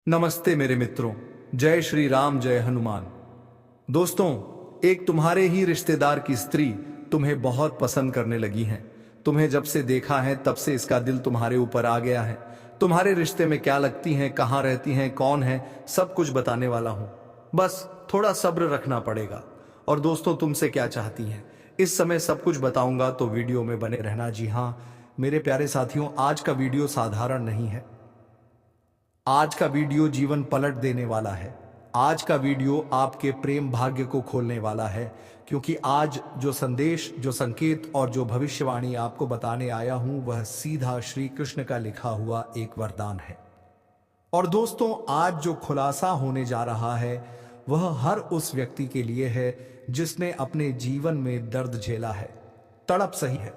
नमस्ते मेरे मित्रों। जय श्री राम, जय हनुमान। दोस्तों, एक तुम्हारे ही रिश्तेदार की स्त्री तुम्हें बहुत पसंद करने लगी है। तुम्हें जब से देखा है तब से इसका दिल तुम्हारे ऊपर आ गया है। तुम्हारे रिश्ते में क्या लगती हैं, कहाँ रहती हैं, कौन है, सब कुछ बताने वाला हूँ। बस थोड़ा सब्र रखना पड़ेगा। और दोस्तों, तुमसे क्या चाहती हैं इस समय सब कुछ बताऊंगा, तो वीडियो में बने रहना। जी हाँ मेरे प्यारे साथियों, आज का वीडियो साधारण नहीं है। आज का वीडियो जीवन पलट देने वाला है। आज का वीडियो आपके प्रेम भाग्य को खोलने वाला है, क्योंकि आज जो संदेश, जो संकेत और जो भविष्यवाणी आपको बताने आया हूं, वह सीधा श्री कृष्ण का लिखा हुआ एक वरदान है। और दोस्तों, आज जो खुलासा होने जा रहा है वह हर उस व्यक्ति के लिए है जिसने अपने जीवन में दर्द झेला है, तड़प सही है,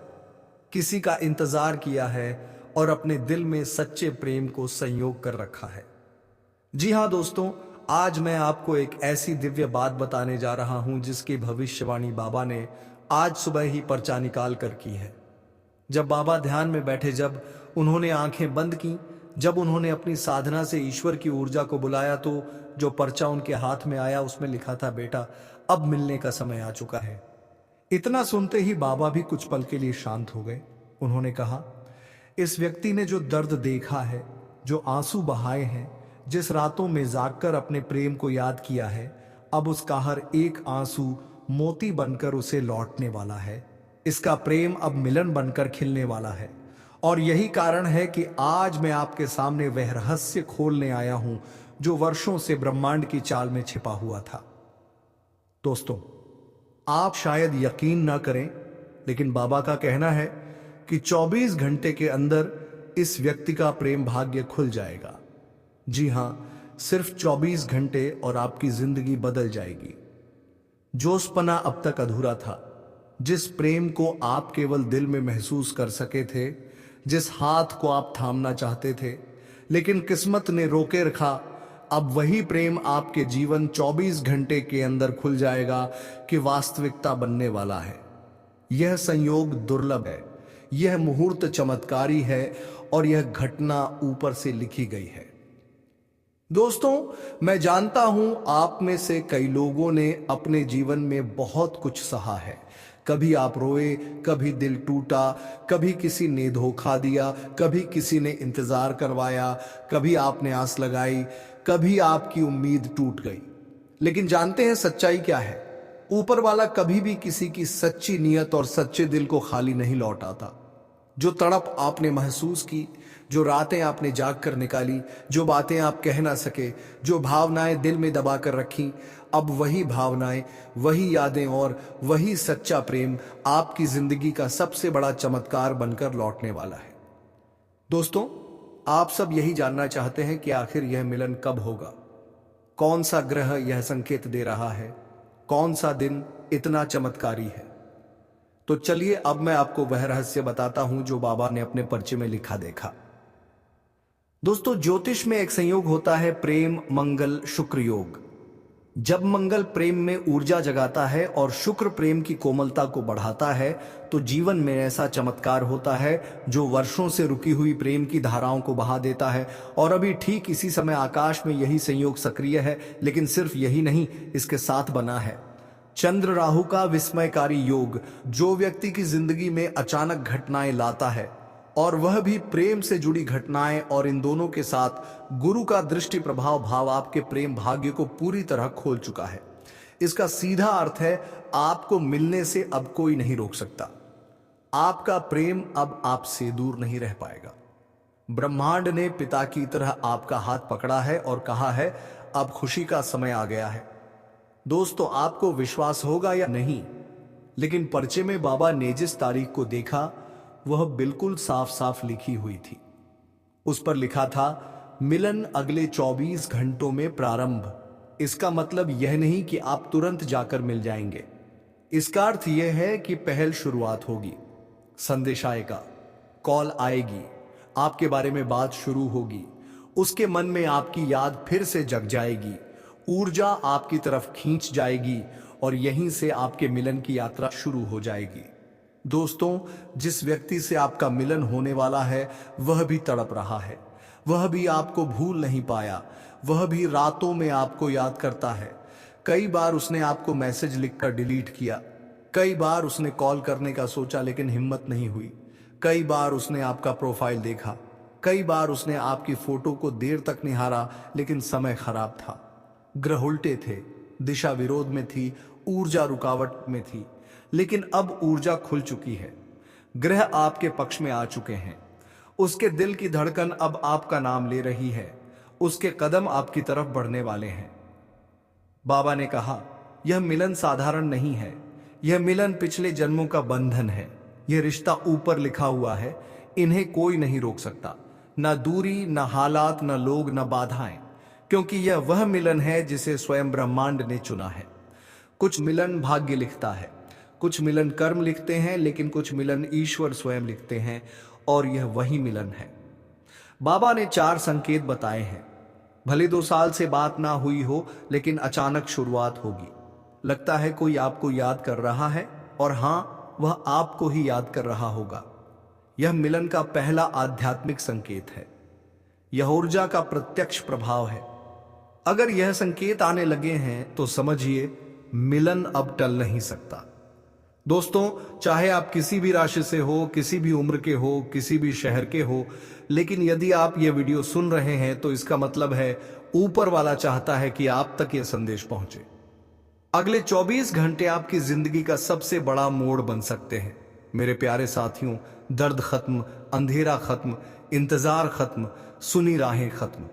किसी का इंतजार किया है और अपने दिल में सच्चे प्रेम को संयोग कर रखा है। जी हाँ दोस्तों, आज मैं आपको एक ऐसी दिव्य बात बताने जा रहा हूं जिसकी भविष्यवाणी बाबा ने आज सुबह ही पर्चा निकाल कर की है। जब बाबा ध्यान में बैठे, जब उन्होंने आंखें बंद की, जब उन्होंने अपनी साधना से ईश्वर की ऊर्जा को बुलाया, तो जो पर्चा उनके हाथ में आया उसमें लिखा था, बेटा अब मिलने का समय आ चुका है। इतना सुनते ही बाबा भी कुछ पल के लिए शांत हो गए। उन्होंने कहा, इस व्यक्ति ने जो दर्द देखा है, जो आंसू बहाए हैं, जिस रातों में जागकर अपने प्रेम को याद किया है, अब उसका हर एक आंसू मोती बनकर उसे लौटने वाला है। इसका प्रेम अब मिलन बनकर खिलने वाला है। और यही कारण है कि आज मैं आपके सामने वह रहस्य खोलने आया हूं जो वर्षों से ब्रह्मांड की चाल में छिपा हुआ था। दोस्तों, आप शायद यकीन ना करें, लेकिन बाबा का कहना है कि 24 घंटे के अंदर इस व्यक्ति का प्रेम भाग्य खुल जाएगा। जी हां, सिर्फ 24 घंटे और आपकी जिंदगी बदल जाएगी। जोशपना अब तक अधूरा था, जिस प्रेम को आप केवल दिल में महसूस कर सके थे, जिस हाथ को आप थामना चाहते थे लेकिन किस्मत ने रोके रखा, अब वही प्रेम आपके जीवन 24 घंटे के अंदर खुल जाएगा कि वास्तविकता बनने वाला है। यह संयोग दुर्लभ है, यह मुहूर्त चमत्कारी है और यह घटना ऊपर से लिखी गई है। दोस्तों, मैं जानता हूं आप में से कई लोगों ने अपने जीवन में बहुत कुछ सहा है। कभी आप रोए, कभी दिल टूटा, कभी किसी ने धोखा दिया, कभी किसी ने इंतजार करवाया, कभी आपने आस लगाई, कभी आपकी उम्मीद टूट गई। लेकिन जानते हैं सच्चाई क्या है? ऊपर वाला कभी भी किसी की सच्ची नीयत और सच्चे दिल को खाली नहीं लौटाता। जो तड़प आपने महसूस की, जो रातें आपने जाग कर निकाली, जो बातें आप कह ना सके, जो भावनाएं दिल में दबा कर रखी, अब वही भावनाएं, वही यादें और वही सच्चा प्रेम आपकी जिंदगी का सबसे बड़ा चमत्कार बनकर लौटने वाला है। दोस्तों, आप सब यही जानना चाहते हैं कि आखिर यह मिलन कब होगा, कौन सा ग्रह यह संकेत दे रहा है, कौन सा दिन इतना चमत्कारी है। तो चलिए अब मैं आपको वह रहस्य बताता हूं जो बाबा ने अपने पर्चे में लिखा देखा। दोस्तों, ज्योतिष में एक संयोग होता है, प्रेम मंगल शुक्र योग। जब मंगल प्रेम में ऊर्जा जगाता है और शुक्र प्रेम की कोमलता को बढ़ाता है, तो जीवन में ऐसा चमत्कार होता है जो वर्षों से रुकी हुई प्रेम की धाराओं को बहा देता है। और अभी ठीक इसी समय आकाश में यही संयोग सक्रिय है। लेकिन सिर्फ यही नहीं, इसके साथ बना है चंद्र राहु का विस्मयकारी योग, जो व्यक्ति की जिंदगी में अचानक घटनाएं लाता है, और वह भी प्रेम से जुड़ी घटनाएं। और इन दोनों के साथ गुरु का दृष्टि प्रभाव भाव आपके प्रेम भाग्य को पूरी तरह खोल चुका है। इसका सीधा अर्थ है, आपको मिलने से अब कोई नहीं रोक सकता। आपका प्रेम अब आपसे दूर नहीं रह पाएगा। ब्रह्मांड ने पिता की तरह आपका हाथ पकड़ा है और कहा है, अब खुशी का समय आ गया है। दोस्तों, आपको विश्वास होगा या नहीं, लेकिन पर्चे में बाबा ने जिस तारीख को देखा वह बिल्कुल साफ साफ लिखी हुई थी। उस पर लिखा था, मिलन अगले 24 घंटों में प्रारंभ। इसका मतलब यह नहीं कि आप तुरंत जाकर मिल जाएंगे। इसका अर्थ यह है कि पहल शुरुआत होगी। संदेश आएगा, कॉल आएगी, आपके बारे में बात शुरू होगी। उसके मन में आपकी याद फिर से जग जाएगी, ऊर्जा आपकी तरफ खींच जाएगी और यहीं से आपके मिलन की यात्रा शुरू हो जाएगी। दोस्तों, जिस व्यक्ति से आपका मिलन होने वाला है वह भी तड़प रहा है, वह भी आपको भूल नहीं पाया, वह भी रातों में आपको याद करता है। कई बार उसने आपको मैसेज लिखकर डिलीट किया, कई बार उसने कॉल करने का सोचा लेकिन हिम्मत नहीं हुई, कई बार उसने आपका प्रोफाइल देखा, कई बार उसने आपकी फोटो को देर तक निहारा लेकिन समय खराब था, ग्रह उल्टे थे, दिशा विरोध में थी, ऊर्जा रुकावट में थी। लेकिन अब ऊर्जा खुल चुकी है, ग्रह आपके पक्ष में आ चुके हैं। उसके दिल की धड़कन अब आपका नाम ले रही है, उसके कदम आपकी तरफ बढ़ने वाले हैं। बाबा ने कहा, यह मिलन साधारण नहीं है, यह मिलन पिछले जन्मों का बंधन है। यह रिश्ता ऊपर लिखा हुआ है, इन्हें कोई नहीं रोक सकता, न दूरी, न हालात, न लोग, न बाधाएं, क्योंकि यह वह मिलन है जिसे स्वयं ब्रह्मांड ने चुना है। कुछ मिलन भाग्य लिखता है, कुछ मिलन कर्म लिखते हैं, लेकिन कुछ मिलन ईश्वर स्वयं लिखते हैं, और यह वही मिलन है। बाबा ने 4 संकेत बताए हैं। भले 2 साल से बात ना हुई हो, लेकिन अचानक शुरुआत होगी। लगता है कोई आपको याद कर रहा है, और हां, वह आपको ही याद कर रहा होगा। यह मिलन का पहला आध्यात्मिक संकेत है, यह ऊर्जा का प्रत्यक्ष प्रभाव है। अगर यह संकेत आने लगे हैं तो समझिए मिलन अब टल नहीं सकता। दोस्तों, चाहे आप किसी भी राशि से हो, किसी भी उम्र के हो, किसी भी शहर के हो, लेकिन यदि आप यह वीडियो सुन रहे हैं तो इसका मतलब है ऊपर वाला चाहता है कि आप तक यह संदेश पहुंचे। अगले 24 घंटे आपकी जिंदगी का सबसे बड़ा मोड़ बन सकते हैं। मेरे प्यारे साथियों, दर्द खत्म, अंधेरा खत्म, इंतजार खत्म, सुनी राहें खत्म।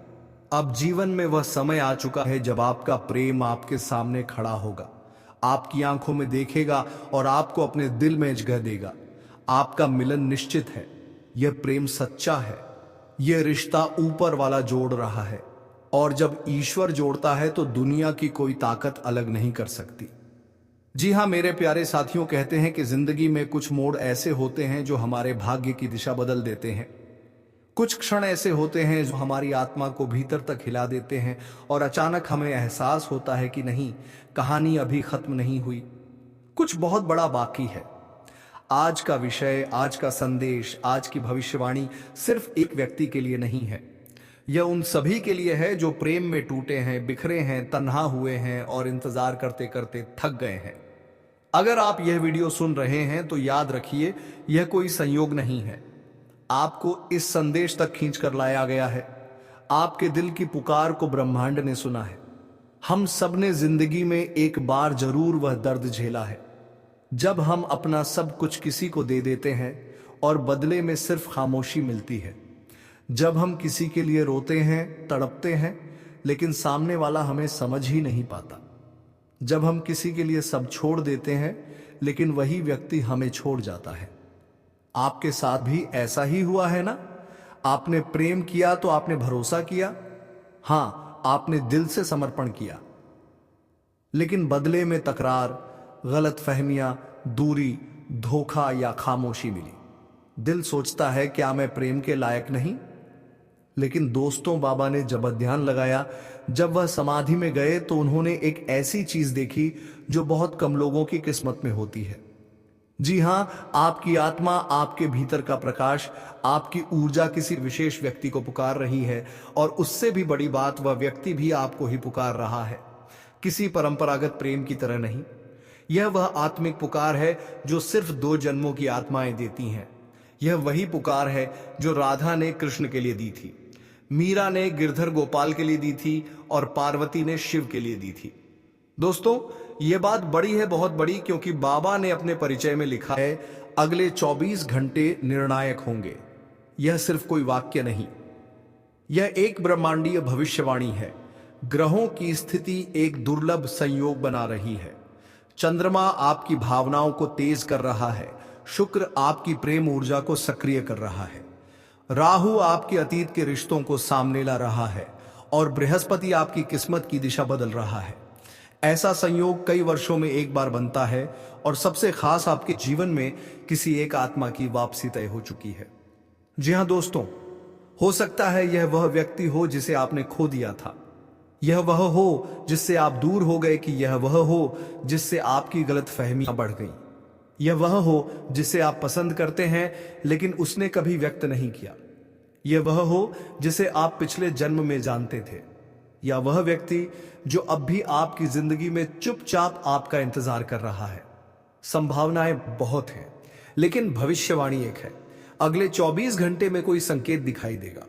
अब जीवन में वह समय आ चुका है जब आपका प्रेम आपके सामने खड़ा होगा, आपकी आंखों में देखेगा और आपको अपने दिल में जगह देगा। आपका मिलन निश्चित है, यह प्रेम सच्चा है, यह रिश्ता ऊपर वाला जोड़ रहा है, और जब ईश्वर जोड़ता है तो दुनिया की कोई ताकत अलग नहीं कर सकती। जी हां मेरे प्यारे साथियों, कहते हैं कि जिंदगी में कुछ मोड़ ऐसे होते हैं जो हमारे भाग्य की दिशा बदल देते हैं। कुछ क्षण ऐसे होते हैं जो हमारी आत्मा को भीतर तक हिला देते हैं, और अचानक हमें एहसास होता है कि नहीं, कहानी अभी खत्म नहीं हुई, कुछ बहुत बड़ा बाकी है। आज का विषय, आज का संदेश, आज की भविष्यवाणी सिर्फ एक व्यक्ति के लिए नहीं है, यह उन सभी के लिए है जो प्रेम में टूटे हैं, बिखरे हैं, तन्हा हुए हैं और इंतजार करते करते थक गए हैं। अगर आप यह वीडियो सुन रहे हैं तो याद रखिए, यह कोई संयोग नहीं है, आपको इस संदेश तक खींच कर लाया गया है। आपके दिल की पुकार को ब्रह्मांड ने सुना है। हम सब ने जिंदगी में एक बार जरूर वह दर्द झेला है, जब हम अपना सब कुछ किसी को दे देते हैं और बदले में सिर्फ खामोशी मिलती है। जब हम किसी के लिए रोते हैं, तड़पते हैं, लेकिन सामने वाला हमें समझ ही नहीं पाता। जब हम किसी के लिए सब छोड़ देते हैं, लेकिन वही व्यक्ति हमें छोड़ जाता है। आपके साथ भी ऐसा ही हुआ है ना? आपने प्रेम किया तो आपने भरोसा किया, हां, आपने दिल से समर्पण किया, लेकिन बदले में तकरार, गलतफहमियां, दूरी, धोखा या खामोशी मिली। दिल सोचता है क्या मैं प्रेम के लायक नहीं? लेकिन दोस्तों, बाबा ने जब ध्यान लगाया, जब वह समाधि में गए तो उन्होंने एक ऐसी चीज देखी जो बहुत कम लोगों की किस्मत में होती है। जी हां, आपकी आत्मा, आपके भीतर का प्रकाश, आपकी ऊर्जा किसी विशेष व्यक्ति को पुकार रही है, और उससे भी बड़ी बात, वह व्यक्ति भी आपको ही पुकार रहा है, किसी परंपरागत प्रेम की तरह नहीं। यह वह आत्मिक पुकार है जो सिर्फ 2 जन्मों की आत्माएं देती हैं। यह वही पुकार है जो राधा ने कृष्ण के लिए दी थी, मीरा ने गिरधर गोपाल के लिए दी थी, और पार्वती ने शिव के लिए दी थी। दोस्तों, यह बात बड़ी है, बहुत बड़ी, क्योंकि बाबा ने अपने परिचय में लिखा है, अगले 24 घंटे निर्णायक होंगे। यह सिर्फ कोई वाक्य नहीं, यह एक ब्रह्मांडीय भविष्यवाणी है। ग्रहों की स्थिति एक दुर्लभ संयोग बना रही है। चंद्रमा आपकी भावनाओं को तेज कर रहा है, शुक्र आपकी प्रेम ऊर्जा को सक्रिय कर रहा है, राहु आपके अतीत के रिश्तों को सामने ला रहा है, और बृहस्पति आपकी किस्मत की दिशा बदल रहा है। ऐसा संयोग कई वर्षों में एक बार बनता है, और सबसे खास आपके जीवन में किसी एक आत्मा की वापसी तय हो चुकी है। जी हां दोस्तों, हो सकता है यह वह व्यक्ति हो जिसे आपने खो दिया था, यह वह हो जिससे आप दूर हो गए, कि यह वह हो जिससे आपकी गलतफहमियां बढ़ गई, यह वह हो जिसे आप पसंद करते हैं लेकिन उसने कभी व्यक्त नहीं किया, यह वह हो जिसे आप पिछले जन्म में जानते थे, या वह व्यक्ति जो अब भी आपकी जिंदगी में चुपचाप आपका इंतजार कर रहा है। संभावनाएं बहुत हैं, लेकिन भविष्यवाणी एक है। अगले 24 घंटे में कोई संकेत दिखाई देगा।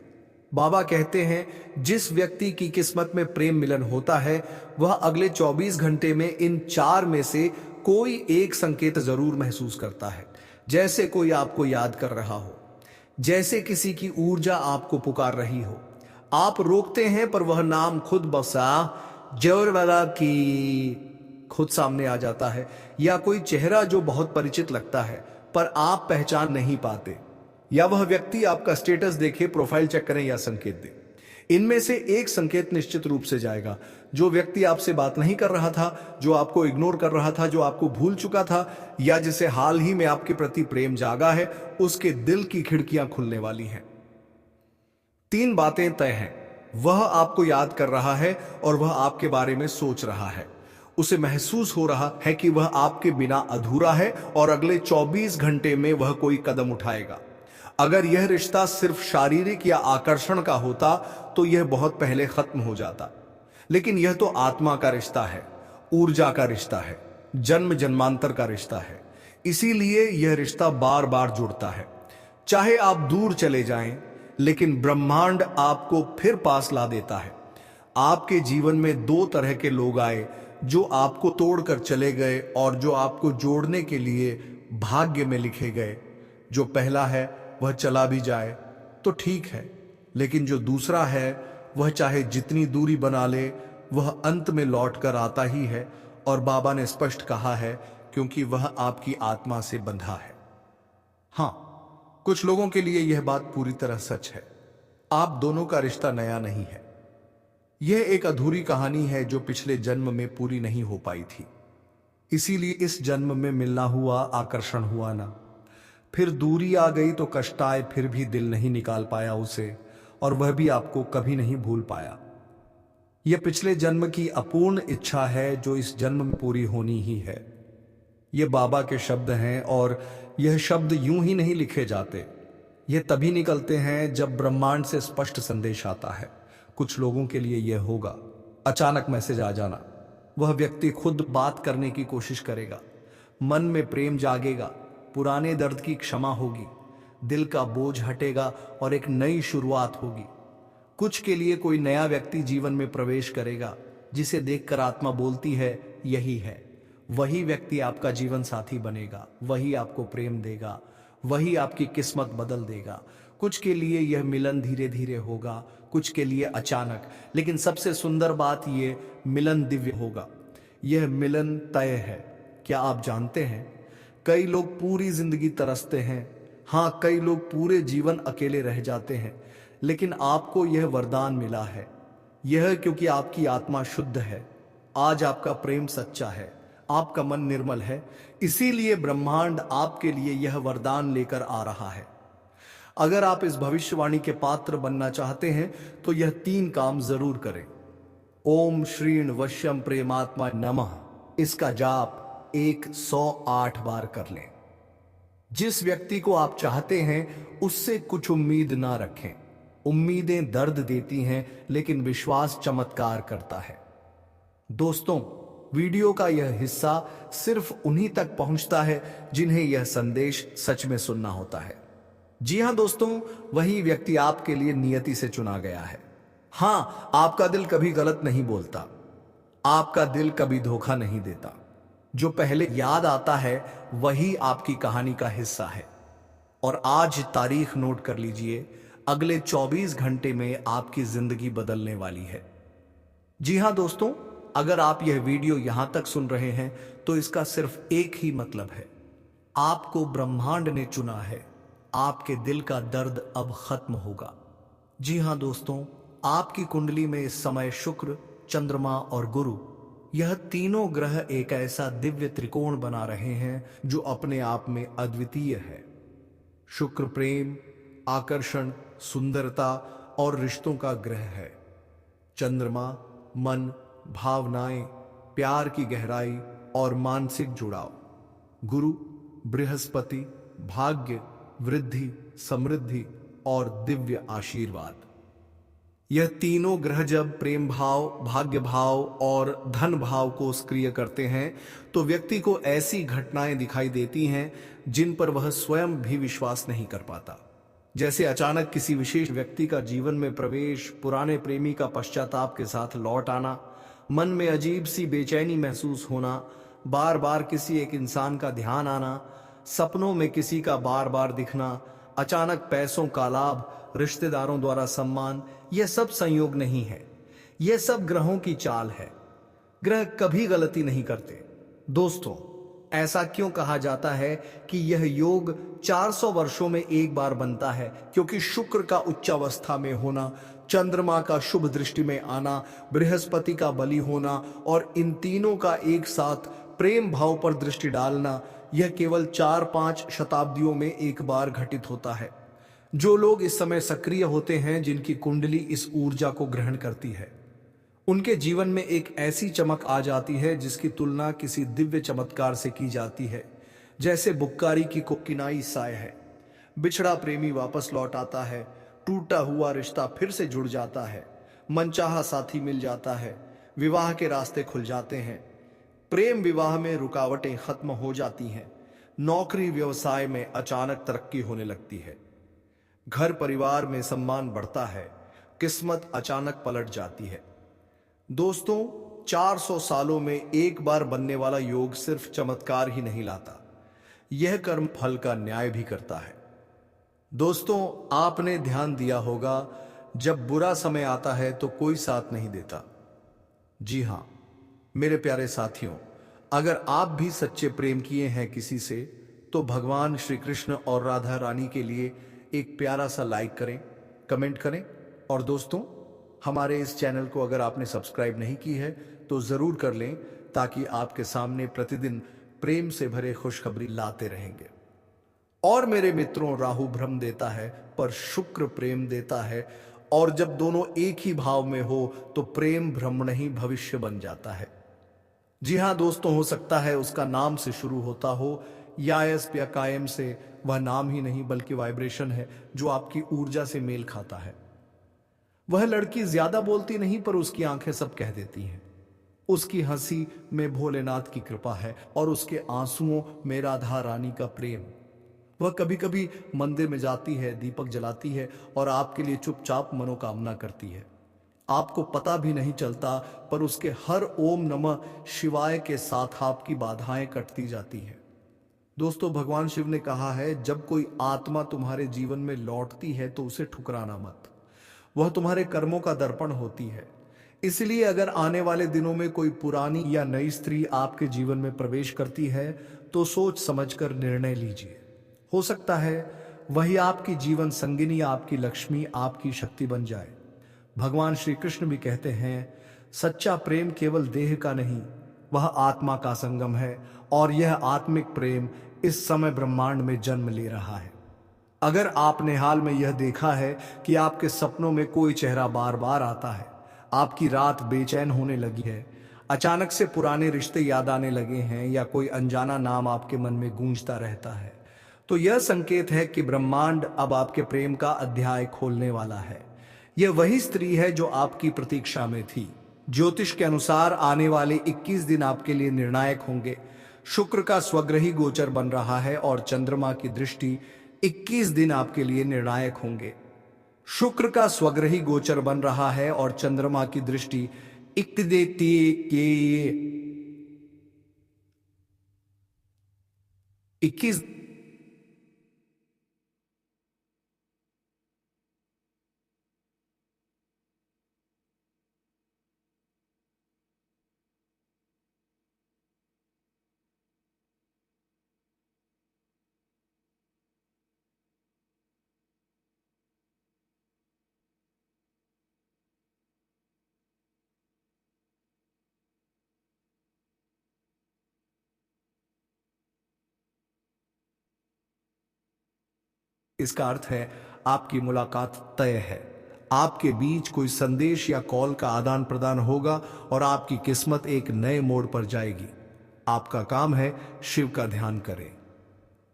बाबा कहते हैं जिस व्यक्ति की किस्मत में प्रेम मिलन होता है वह अगले 24 घंटे में इन 4 में से कोई एक संकेत जरूर महसूस करता है। जैसे कोई आपको याद कर रहा हो, जैसे किसी की ऊर्जा आपको पुकार रही हो। आप रोकते हैं पर वह नाम खुद बसा जोर वाला की खुद सामने आ जाता है, या कोई चेहरा जो बहुत परिचित लगता है पर आप पहचान नहीं पाते, या वह व्यक्ति आपका स्टेटस देखे, प्रोफाइल चेक करें या संकेत दे। इनमें से एक संकेत निश्चित रूप से जाएगा। जो व्यक्ति आपसे बात नहीं कर रहा था, जो आपको इग्नोर कर रहा था, जो आपको भूल चुका था, या जिसे हाल ही में आपके प्रति प्रेम जागा है, उसके दिल की खिड़कियां खुलने वाली हैं। 3 बातें तय हैं। वह आपको याद कर रहा है और वह आपके बारे में सोच रहा है। उसे महसूस हो रहा है कि वह आपके बिना अधूरा है और अगले 24 घंटे में वह कोई कदम उठाएगा। अगर यह रिश्ता सिर्फ शारीरिक या आकर्षण का होता तो यह बहुत पहले खत्म हो जाता, लेकिन यह तो आत्मा का रिश्ता है, ऊर्जा का रिश्ता है, जन्म जन्मांतर का रिश्ता है। इसीलिए यह रिश्ता बार बार जुड़ता है। चाहे आप दूर चले जाएं, लेकिन ब्रह्मांड आपको फिर पास ला देता है। आपके जीवन में 2 तरह के लोग आए, जो आपको तोड़कर चले गए और जो आपको जोड़ने के लिए भाग्य में लिखे गए। जो पहला है वह चला भी जाए तो ठीक है, लेकिन जो दूसरा है वह चाहे जितनी दूरी बना ले वह अंत में लौट कर आता ही है। और बाबा ने स्पष्ट कहा है, क्योंकि वह आपकी आत्मा से बंधा है। हाँ, कुछ लोगों के लिए यह बात पूरी तरह सच है। आप दोनों का रिश्ता नया नहीं है। यह एक अधूरी कहानी है जो पिछले जन्म में पूरी नहीं हो पाई थी। इसीलिए इस जन्म में मिलना हुआ, आकर्षण हुआ ना, फिर दूरी आ गई तो कष्ट आए, फिर भी दिल नहीं निकाल पाया उसे, और वह भी आपको कभी नहीं भूल पाया। यह पिछले जन्म की अपूर्ण इच्छा है जो इस जन्म में पूरी होनी ही है। ये बाबा के शब्द हैं, और यह शब्द यूं ही नहीं लिखे जाते। ये तभी निकलते हैं जब ब्रह्मांड से स्पष्ट संदेश आता है। कुछ लोगों के लिए यह होगा अचानक मैसेज आ जाना। वह व्यक्ति खुद बात करने की कोशिश करेगा, मन में प्रेम जागेगा, पुराने दर्द की क्षमा होगी, दिल का बोझ हटेगा और एक नई शुरुआत होगी। कुछ के लिए कोई नया व्यक्ति जीवन में प्रवेश करेगा, जिसे देखकर आत्मा बोलती है यही है। वही व्यक्ति आपका जीवन साथी बनेगा, वही आपको प्रेम देगा, वही आपकी किस्मत बदल देगा। कुछ के लिए यह मिलन धीरे धीरे होगा, कुछ के लिए अचानक, लेकिन सबसे सुंदर बात यह मिलन दिव्य होगा। यह मिलन तय है। क्या आप जानते हैं, कई लोग पूरी जिंदगी तरसते हैं, हाँ, कई लोग पूरे जीवन अकेले रह जाते हैं, लेकिन आपको यह वरदान मिला है। यह क्योंकि आपकी आत्मा शुद्ध है, आज आपका प्रेम सच्चा है, आपका मन निर्मल है। इसीलिए ब्रह्मांड आपके लिए यह वरदान लेकर आ रहा है। अगर आप इस भविष्यवाणी के पात्र बनना चाहते हैं तो यह 3 काम जरूर करें। ओम श्रीण वश्यम प्रेमात्मा नमः, इसका जाप 108 बार कर लें। जिस व्यक्ति को आप चाहते हैं उससे कुछ उम्मीद ना रखें। उम्मीदें दर्द देती हैं, लेकिन विश्वास चमत्कार करता है। दोस्तों, वीडियो का यह हिस्सा सिर्फ उन्हीं तक पहुंचता है जिन्हें यह संदेश सच में सुनना होता है। जी हां दोस्तों, वही व्यक्ति आपके लिए नियति से चुना गया है। हां, आपका दिल कभी गलत नहीं बोलता, आपका दिल कभी धोखा नहीं देता। जो पहले याद आता है वही आपकी कहानी का हिस्सा है। और आज तारीख नोट कर लीजिए, अगले 24 घंटे में आपकी जिंदगी बदलने वाली है। जी हां दोस्तों, अगर आप यह वीडियो यहां तक सुन रहे हैं तो इसका सिर्फ एक ही मतलब है, आपको ब्रह्मांड ने चुना है। आपके दिल का दर्द अब खत्म होगा। जी हां दोस्तों, आपकी कुंडली में इस समय शुक्र, चंद्रमा और गुरु, यह तीनों ग्रह एक ऐसा दिव्य त्रिकोण बना रहे हैं जो अपने आप में अद्वितीय है। शुक्र प्रेम, आकर्षण, सुंदरता और रिश्तों का ग्रह है। चंद्रमा मन, भावनाएं, प्यार की गहराई और मानसिक जुड़ाव। गुरु बृहस्पति भाग्य, वृद्धि, समृद्धि और दिव्य आशीर्वाद। यह तीनों ग्रह जब प्रेम भाव, भाग्य भाव और धन भाव को सक्रिय करते हैं तो व्यक्ति को ऐसी घटनाएं दिखाई देती हैं जिन पर वह स्वयं भी विश्वास नहीं कर पाता। जैसे अचानक किसी विशेष व्यक्ति का जीवन में प्रवेश, पुराने प्रेमी का पश्चाताप के साथ लौट आना, मन में अजीब सी बेचैनी महसूस होना, बार बार किसी एक इंसान का ध्यान आना, सपनों में किसी का बार बार दिखना, अचानक पैसों का लाभ, रिश्तेदारों द्वारा सम्मान। यह सब संयोग नहीं है, यह सब ग्रहों की चाल है। ग्रह कभी गलती नहीं करते। दोस्तों, ऐसा क्यों कहा जाता है कि यह योग 400 वर्षों में एक बार बनता है? क्योंकि शुक्र का उच्चावस्था में होना, चंद्रमा का शुभ दृष्टि में आना, बृहस्पति का बलि होना और इन तीनों का एक साथ प्रेम भाव पर दृष्टि डालना, यह केवल 4-5 शताब्दियों में एक बार घटित होता है। जो लोग इस समय सक्रिय होते हैं, जिनकी कुंडली इस ऊर्जा को ग्रहण करती है, उनके जीवन में एक ऐसी चमक आ जाती है जिसकी तुलना किसी दिव्य चमत्कार से की जाती है। जैसे बुक्कारी की कोकिनाई साय है, बिछड़ा प्रेमी वापस लौट आता है, टूटा हुआ रिश्ता फिर से जुड़ जाता है, मनचाहा साथी मिल जाता है, विवाह के रास्ते खुल जाते हैं, प्रेम विवाह में रुकावटें खत्म हो जाती हैं, नौकरी व्यवसाय में अचानक तरक्की होने लगती है, घर परिवार में सम्मान बढ़ता है, किस्मत अचानक पलट जाती है। दोस्तों, 400 सालों में एक बार बनने वाला योग सिर्फ चमत्कार ही नहीं लाता, यह कर्म फल का न्याय भी करता है। दोस्तों, आपने ध्यान दिया होगा, जब बुरा समय आता है तो कोई साथ नहीं देता। जी हां मेरे प्यारे साथियों, अगर आप भी सच्चे प्रेम किए हैं किसी से, तो भगवान श्री कृष्ण और राधा रानी के लिए एक प्यारा सा लाइक करें, कमेंट करें। और दोस्तों, हमारे इस चैनल को अगर आपने सब्सक्राइब नहीं की है तो जरूर कर लें, ताकि आपके सामने प्रतिदिन प्रेम से भरे खुशखबरी लाते रहेंगे। और मेरे मित्रों, राहु भ्रम देता है पर शुक्र प्रेम देता है, और जब दोनों एक ही भाव में हो तो प्रेम भ्रम नहीं भविष्य बन जाता है। जी हां दोस्तों, हो सकता है उसका नाम से शुरू होता हो, यायस या कायम से। वह नाम ही नहीं बल्कि वाइब्रेशन है जो आपकी ऊर्जा से मेल खाता है। वह लड़की ज्यादा बोलती नहीं पर उसकी आंखें सब कह देती हैं। उसकी हंसी में भोलेनाथ की कृपा है और उसके आंसुओं में राधा रानी का प्रेम। वह कभी कभी मंदिर में जाती है, दीपक जलाती है और आपके लिए चुपचाप मनोकामना करती है। आपको पता भी नहीं चलता, पर उसके हर ओम नमः शिवाय के साथ आपकी बाधाएं कटती जाती हैं। दोस्तों, भगवान शिव ने कहा है, जब कोई आत्मा तुम्हारे जीवन में लौटती है तो उसे ठुकराना मत, वह तुम्हारे कर्मों का दर्पण होती है। इसलिए अगर आने वाले दिनों में कोई पुरानी या नई स्त्री आपके जीवन में प्रवेश करती है तो सोच समझकर निर्णय लीजिए। हो सकता है वही आपकी जीवन संगिनी, आपकी लक्ष्मी, आपकी शक्ति बन जाए। भगवान श्री कृष्ण भी कहते हैं, सच्चा प्रेम केवल देह का नहीं, वह आत्मा का संगम है, और यह आत्मिक प्रेम इस समय ब्रह्मांड में जन्म ले रहा है। अगर आपने हाल में यह देखा है कि आपके सपनों में कोई चेहरा बार बार आता है, आपकी रात बेचैन होने लगी है, अचानक से पुराने रिश्ते याद आने लगे हैं, या कोई अनजाना नाम आपके मन में गूंजता रहता है, तो यह संकेत है कि ब्रह्मांड अब आपके प्रेम का अध्याय खोलने वाला है। यह वही स्त्री है जो आपकी प्रतीक्षा में थी। ज्योतिष के अनुसार आने वाले 21 दिन आपके लिए निर्णायक होंगे। शुक्र का स्वग्रही गोचर बन रहा है और चंद्रमा की दृष्टि 21 दिन आपके लिए निर्णायक होंगे। शुक्र का स्वग्रही गोचर बन रहा है और चंद्रमा की दृष्टि 21। इसका अर्थ है आपकी मुलाकात तय है। आपके बीच कोई संदेश या कॉल का आदान प्रदान होगा और आपकी किस्मत एक नए मोड़ पर जाएगी। आपका काम है शिव का ध्यान करें,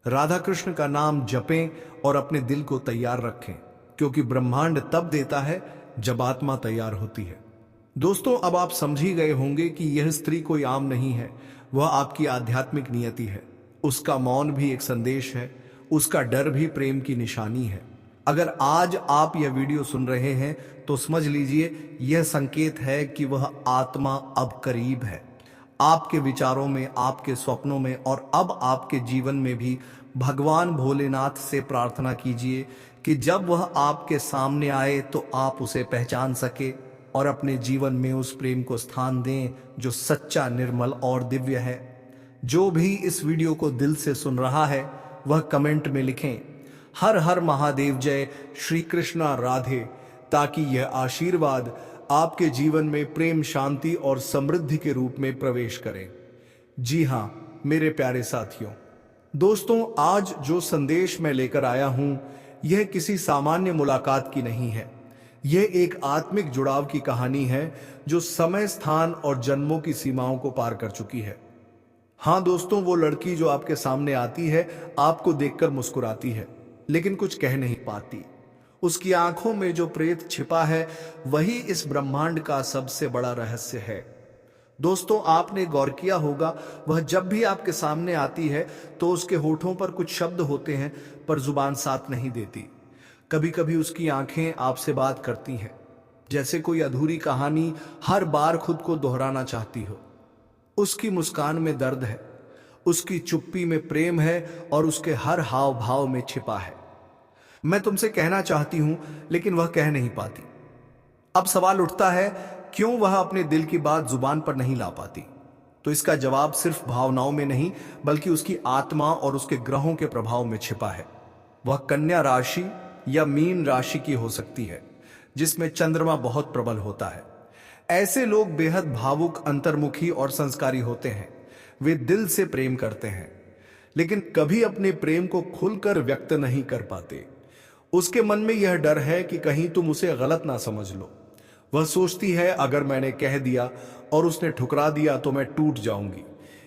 राधा कृष्ण का नाम जपें और अपने दिल को तैयार रखें। क्योंकि ब्रह्मांड तब देता है जब आत्मा तैयार होती है। दोस्तों, अब आप समझ ही गए होंगे कि यह स्त्री कोई आम नहीं है, वह आपकी आध्यात्मिक नियति है। उसका मौन भी एक संदेश है, उसका डर भी प्रेम की निशानी है। अगर आज आप यह वीडियो सुन रहे हैं तो समझ लीजिए यह संकेत है कि वह आत्मा अब करीब है, आपके विचारों में, आपके स्वप्नों में, और अब आपके जीवन में भी। भगवान भोलेनाथ से प्रार्थना कीजिए कि जब वह आपके सामने आए तो आप उसे पहचान सके और अपने जीवन में उस प्रेम को स्थान दें जो सच्चा, निर्मल और दिव्य है। जो भी इस वीडियो को दिल से सुन रहा है वह कमेंट में लिखें, हर हर महादेव, जय श्री कृष्णा राधे, ताकि यह आशीर्वाद आपके जीवन में प्रेम, शांति और समृद्धि के रूप में प्रवेश करें। जी हाँ मेरे प्यारे साथियों, दोस्तों, आज जो संदेश मैं लेकर आया हूं यह किसी सामान्य मुलाकात की नहीं है। यह एक आत्मिक जुड़ाव की कहानी है जो समय, स्थान और जन्मों की सीमाओं को पार कर चुकी है। हाँ दोस्तों, वो लड़की जो आपके सामने आती है, आपको देखकर मुस्कुराती है लेकिन कुछ कह नहीं पाती। उसकी आंखों में जो प्रेत छिपा है वही इस ब्रह्मांड का सबसे बड़ा रहस्य है। दोस्तों, आपने गौर किया होगा, वह जब भी आपके सामने आती है तो उसके होठों पर कुछ शब्द होते हैं पर जुबान साथ नहीं देती। कभी कभी उसकी आंखें आपसे बात करती हैं, जैसे कोई अधूरी कहानी हर बार खुद को दोहराना चाहती हो। उसकी मुस्कान में दर्द है, उसकी चुप्पी में प्रेम है और उसके हर हाव भाव में छिपा है। मैं तुमसे कहना चाहती हूं लेकिन वह कह नहीं पाती। अब सवाल उठता है, क्यों वह अपने दिल की बात जुबान पर नहीं ला पाती? तो इसका जवाब सिर्फ भावनाओं में नहीं बल्कि उसकी आत्मा और उसके ग्रहों के प्रभाव में छिपा है। वह कन्या राशि या मीन राशि की हो सकती है, जिसमें चंद्रमा बहुत प्रबल होता है। ऐसे लोग बेहद भावुक, अंतर्मुखी और संस्कारी होते हैं। वे दिल से प्रेम करते हैं लेकिन कभी अपने प्रेम को खुलकर व्यक्त नहीं कर पाते। उसके मन में यह डर है कि कहीं तुम उसे गलत ना समझ लो। वह सोचती है, अगर मैंने कह दिया और उसने ठुकरा दिया तो मैं टूट जाऊंगी।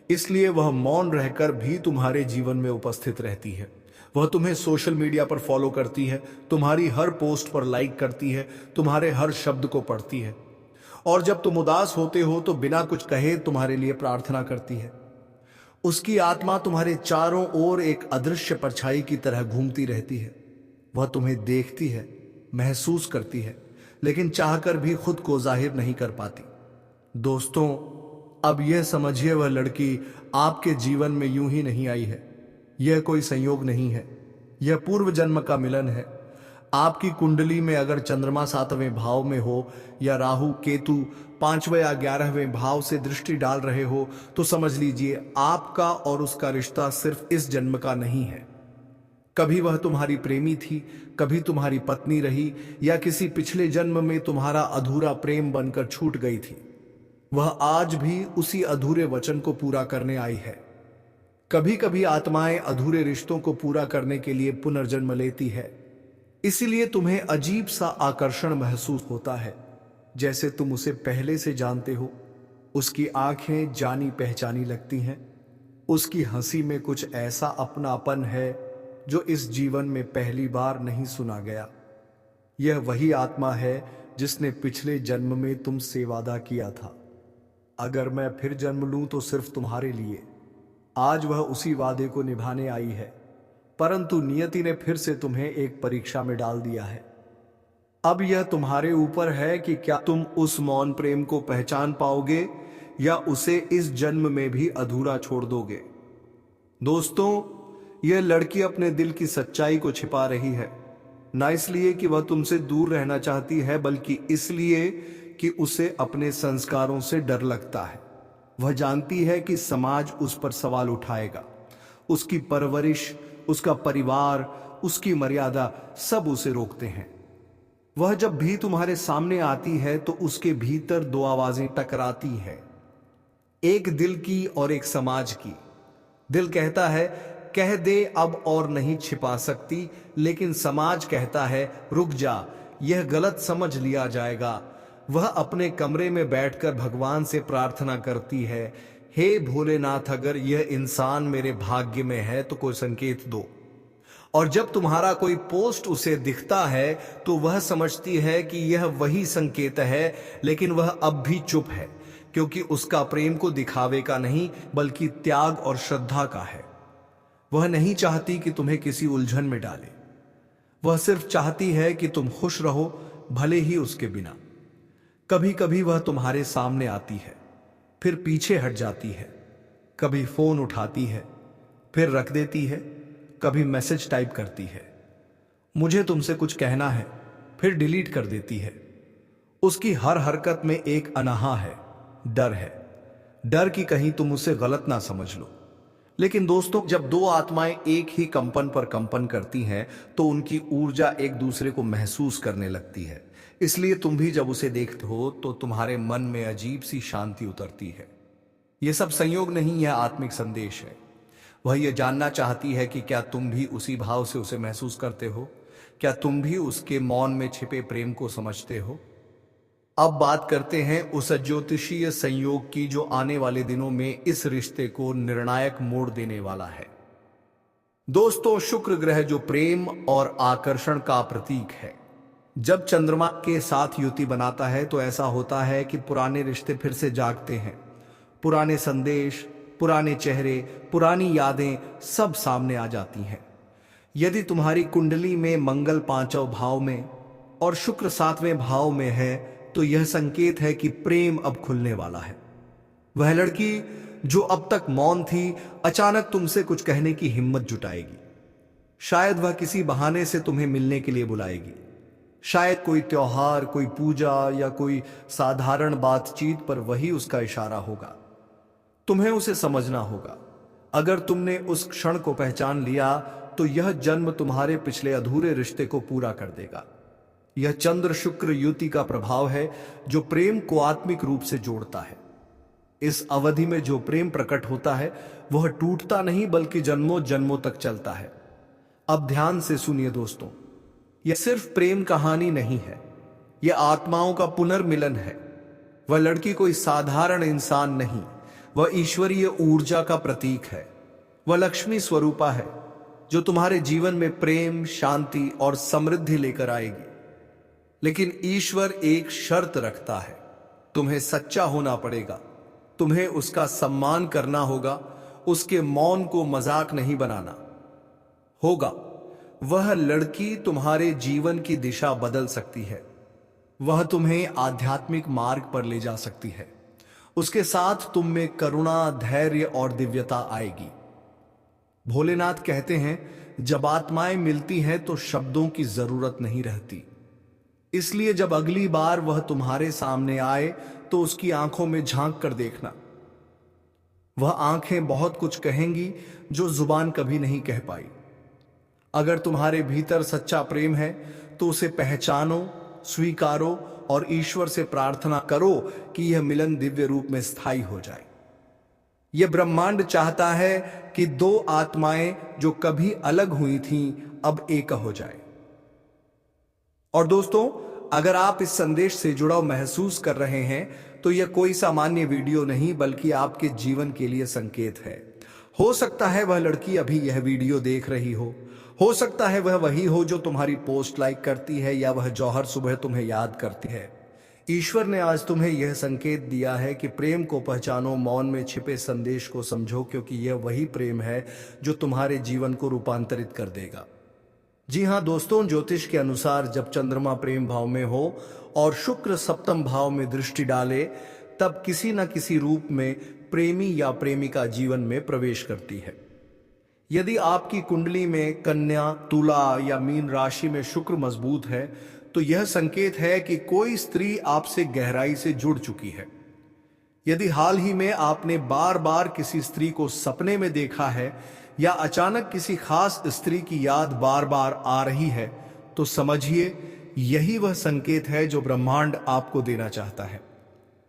इसलिए वह मौन रहकर भी तुम्हारे जीवन में उपस्थित रहती है। वह तुम्हें सोशल मीडिया पर फॉलो करती है, तुम्हारी हर पोस्ट पर लाइक करती है, तुम्हारे हर शब्द को पढ़ती है, और जब तुम उदास होते हो तो बिना कुछ कहे तुम्हारे लिए प्रार्थना करती है। उसकी आत्मा तुम्हारे चारों ओर एक अदृश्य परछाई की तरह घूमती रहती है। वह तुम्हें देखती है, महसूस करती है, लेकिन चाहकर भी खुद को जाहिर नहीं कर पाती। दोस्तों, अब यह समझिए, वह लड़की आपके जीवन में यूं ही नहीं आई है। यह कोई संयोग नहीं है, यह पूर्व जन्म का मिलन है। आपकी कुंडली में अगर चंद्रमा 7वें भाव में हो या राहु केतु 5वें या 11वें भाव से दृष्टि डाल रहे हो तो समझ लीजिए आपका और उसका रिश्ता सिर्फ इस जन्म का नहीं है। कभी वह तुम्हारी प्रेमी थी, कभी तुम्हारी पत्नी रही, या किसी पिछले जन्म में तुम्हारा अधूरा प्रेम बनकर छूट गई थी। वह आज भी उसी अधूरे वचन को पूरा करने आई है। कभी कभी आत्माएं अधूरे रिश्तों को पूरा करने के लिए पुनर्जन्म लेती है। इसीलिए तुम्हें अजीब सा आकर्षण महसूस होता है, जैसे तुम उसे पहले से जानते हो। उसकी आंखें जानी पहचानी लगती हैं। उसकी हंसी में कुछ ऐसा अपनापन है जो इस जीवन में पहली बार नहीं सुना गया। यह वही आत्मा है जिसने पिछले जन्म में तुमसे वादा किया था, अगर मैं फिर जन्म लूं तो सिर्फ तुम्हारे लिए। आज वह उसी वादे को निभाने आई है, परंतु नियति ने फिर से तुम्हें एक परीक्षा में डाल दिया है। अब यह तुम्हारे ऊपर है कि क्या तुम उस मौन प्रेम को पहचान पाओगे या उसे इस जन्म में भी अधूरा छोड़ दोगे। दोस्तों, यह लड़की अपने दिल की सच्चाई को छिपा रही है, ना इसलिए कि वह तुमसे दूर रहना चाहती है बल्कि इसलिए कि उसे अपने संस्कारों से डर लगता है। वह जानती है कि समाज उस पर सवाल उठाएगा। उसकी परवरिश, उसका परिवार, उसकी मर्यादा सब उसे रोकते हैं। वह जब भी तुम्हारे सामने आती है तो उसके भीतर दो आवाजें टकराती है, एक दिल की और एक समाज की। दिल कहता है कह दे अब और नहीं छिपा सकती, लेकिन समाज कहता है रुक जा, यह गलत समझ लिया जाएगा। वह अपने कमरे में बैठकर भगवान से प्रार्थना करती है, हे भोलेनाथ, अगर यह इंसान मेरे भाग्य में है तो कोई संकेत दो। और जब तुम्हारा कोई पोस्ट उसे दिखता है तो वह समझती है कि यह वही संकेत है, लेकिन वह अब भी चुप है, क्योंकि उसका प्रेम को दिखावे का नहीं बल्कि त्याग और श्रद्धा का है। वह नहीं चाहती कि तुम्हें किसी उलझन में डाले, वह सिर्फ चाहती है कि तुम खुश रहो, भले ही उसके बिना। कभी कभी वह तुम्हारे सामने आती है, फिर पीछे हट जाती है, कभी फोन उठाती है, फिर रख देती है, कभी मैसेज टाइप करती है, मुझे तुमसे कुछ कहना है, फिर डिलीट कर देती है। उसकी हर हरकत में एक अनाहा है, डर है, डर कि कहीं तुम उसे गलत ना समझ लो। लेकिन दोस्तों, जब दो आत्माएं एक ही कंपन पर कंपन करती हैं तो उनकी ऊर्जा एक दूसरे को महसूस करने लगती है। इसलिए तुम भी जब उसे देखते हो तो तुम्हारे मन में अजीब सी शांति उतरती है। यह सब संयोग नहीं, यह आत्मिक संदेश है। वह यह जानना चाहती है कि क्या तुम भी उसी भाव से उसे महसूस करते हो, क्या तुम भी उसके मौन में छिपे प्रेम को समझते हो। अब बात करते हैं उस ज्योतिषीय संयोग की जो आने वाले दिनों में इस रिश्ते को निर्णायक मोड़ देने वाला है। दोस्तों, शुक्र ग्रह जो प्रेम और आकर्षण का प्रतीक है, जब चंद्रमा के साथ युति बनाता है तो ऐसा होता है कि पुराने रिश्ते फिर से जागते हैं। पुराने संदेश, पुराने चेहरे, पुरानी यादें सब सामने आ जाती हैं। यदि तुम्हारी कुंडली में मंगल 5वें भाव में और शुक्र 7वें भाव में है तो यह संकेत है कि प्रेम अब खुलने वाला है। वह लड़की जो अब तक मौन थी, अचानक तुमसे कुछ कहने की हिम्मत जुटाएगी। शायद वह किसी बहाने से तुम्हें मिलने के लिए बुलाएगी। शायद कोई त्योहार, कोई पूजा या कोई साधारण बातचीत पर वही उसका इशारा होगा। तुम्हें उसे समझना होगा। अगर तुमने उस क्षण को पहचान लिया तो यह जन्म तुम्हारे पिछले अधूरे रिश्ते को पूरा कर देगा। यह चंद्र शुक्र युति का प्रभाव है जो प्रेम को आत्मिक रूप से जोड़ता है। इस अवधि में जो प्रेम प्रकट होता है वह टूटता नहीं बल्कि जन्मों जन्मों तक चलता है। अब ध्यान से सुनिए दोस्तों, यह सिर्फ प्रेम कहानी नहीं है, यह आत्माओं का पुनर्मिलन है। वह लड़की कोई साधारण इंसान नहीं, वह ईश्वरीय ऊर्जा का प्रतीक है। वह लक्ष्मी स्वरूपा है जो तुम्हारे जीवन में प्रेम, शांति और समृद्धि लेकर आएगी। लेकिन ईश्वर एक शर्त रखता है, तुम्हें सच्चा होना पड़ेगा, तुम्हें उसका सम्मान करना होगा, उसके मौन को मजाक नहीं बनाना होगा। वह लड़की तुम्हारे जीवन की दिशा बदल सकती है, वह तुम्हें आध्यात्मिक मार्ग पर ले जा सकती है। उसके साथ तुम में करुणा, धैर्य और दिव्यता आएगी। भोलेनाथ कहते हैं, जब आत्माएं मिलती हैं तो शब्दों की जरूरत नहीं रहती। इसलिए जब अगली बार वह तुम्हारे सामने आए तो उसकी आंखों में झांक कर देखना। वह आंखें बहुत कुछ कहेंगी जो जुबान कभी नहीं कह पाई। अगर तुम्हारे भीतर सच्चा प्रेम है तो उसे पहचानो, स्वीकारो और ईश्वर से प्रार्थना करो कि यह मिलन दिव्य रूप में स्थायी हो जाए। यह ब्रह्मांड चाहता है कि दो आत्माएं जो कभी अलग हुई थीं अब एक हो जाए। और दोस्तों, अगर आप इस संदेश से जुड़ाव महसूस कर रहे हैं तो यह कोई सामान्य वीडियो नहीं बल्कि आपके जीवन के लिए संकेत है। हो सकता है वह लड़की अभी यह वीडियो देख रही हो सकता है वह वही हो जो तुम्हारी पोस्ट लाइक करती है, या वह जौहर सुबह तुम्हें याद करती है। ईश्वर ने आज तुम्हें यह संकेत दिया है कि प्रेम को पहचानो, मौन में छिपे संदेश को समझो, क्योंकि यह वही प्रेम है जो तुम्हारे जीवन को रूपांतरित कर देगा। जी हाँ दोस्तों, ज्योतिष के अनुसार जब चंद्रमा प्रेम भाव में हो और शुक्र सप्तम भाव में दृष्टि डाले तब किसी न किसी रूप में प्रेमी या प्रेमिका जीवन में प्रवेश करती है। यदि आपकी कुंडली में कन्या, तुला या मीन राशि में शुक्र मजबूत है तो यह संकेत है कि कोई स्त्री आपसे गहराई से जुड़ चुकी है। यदि हाल ही में आपने बार बार किसी स्त्री को सपने में देखा है या अचानक किसी खास स्त्री की याद बार बार आ रही है तो समझिए यही वह संकेत है जो ब्रह्मांड आपको देना चाहता है।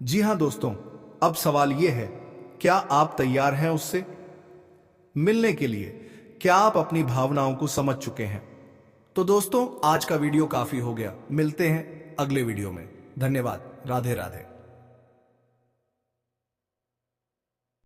जी हाँ दोस्तों, अब सवाल यह है, क्या आप तैयार हैं उससे मिलने के लिए? क्या आप अपनी भावनाओं को समझ चुके हैं? तो दोस्तों, आज का वीडियो काफी हो गया। मिलते हैं अगले वीडियो में। धन्यवाद। राधे राधे।